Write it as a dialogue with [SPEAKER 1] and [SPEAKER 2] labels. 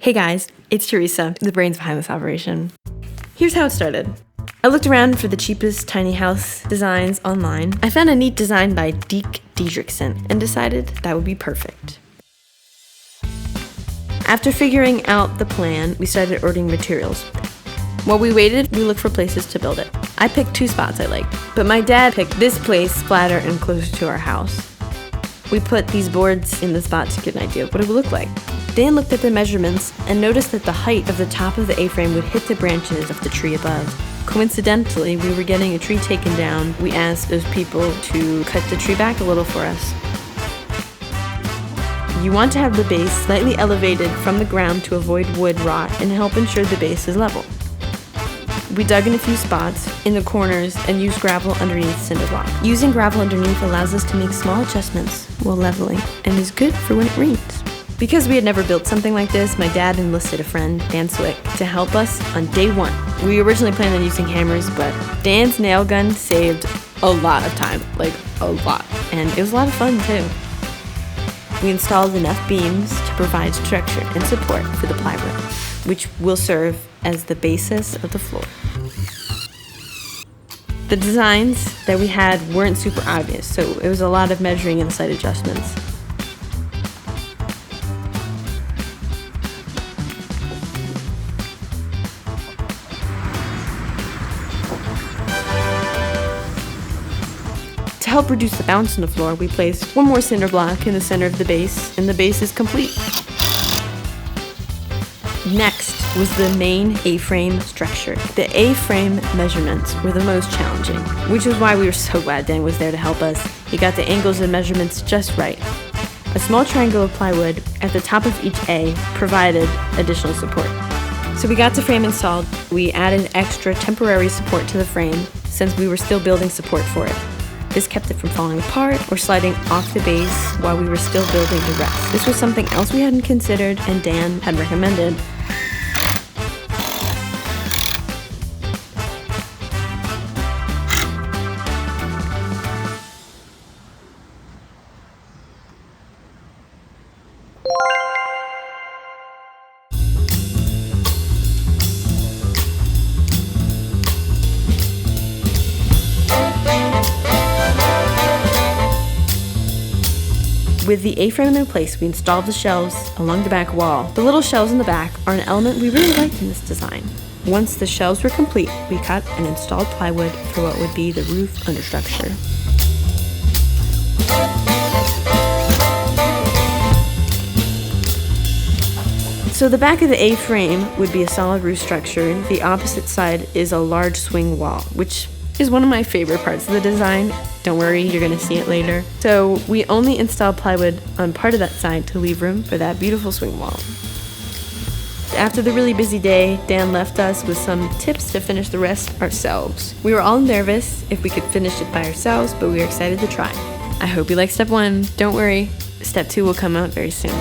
[SPEAKER 1] Hey guys, it's Teresa, the brains behind this operation. Here's how it started. I looked around for the cheapest tiny house designs online. I found a neat design by Deke Diedrichsen and decided that would be perfect. After figuring out the plan, we started ordering materials. While we waited, we looked for places to build it. I picked 2 spots I liked, but my dad picked this place flatter and closer to our house. We put these boards in the spot to get an idea of what it would look like. Dan looked at the measurements and noticed that the height of the top of the A-frame would hit the branches of the tree above. Coincidentally, we were getting a tree taken down. We asked those people to cut the tree back a little for us. You want to have the base slightly elevated from the ground to avoid wood rot and help ensure the base is level. We dug in a few spots in the corners and used gravel underneath cinder block. Using gravel underneath allows us to make small adjustments while leveling and is good for when it rains. Because we had never built something like this, my dad enlisted a friend, Dan Swick, to help us on day 1. We originally planned on using hammers, but Dan's nail gun saved a lot of time, like a lot, and it was a lot of fun too. We installed enough beams to provide structure and support for the plywood, which will serve as the basis of the floor. The designs that we had weren't super obvious, so it was a lot of measuring and slight adjustments. To help reduce the bounce in the floor, we placed 1 more cinder block in the center of the base, and the base is complete. Next was the main A-frame structure. The A-frame measurements were the most challenging, which is why we were so glad Dan was there to help us. He got the angles and measurements just right. A small triangle of plywood at the top of each A provided additional support. So we got the frame installed. We added extra temporary support to the frame since we were still building support for it. This kept it from falling apart or sliding off the base while we were still building the rest. This was something else we hadn't considered and Dan had recommended. With the A-frame in place, we installed the shelves along the back wall. The little shelves in the back are an element we really liked in this design. Once the shelves were complete, we cut and installed plywood for what would be the roof understructure. So the back of the A-frame would be a solid roof structure. The opposite side is a large swing wall, which is one of my favorite parts of the design. Don't worry, you're gonna see it later. So we only installed plywood on part of that side to leave room for that beautiful swing wall. After the really busy day, Dan left us with some tips to finish the rest ourselves. We were all nervous if we could finish it by ourselves, but we were excited to try. I hope you like step 1. Don't worry, step 2 will come out very soon.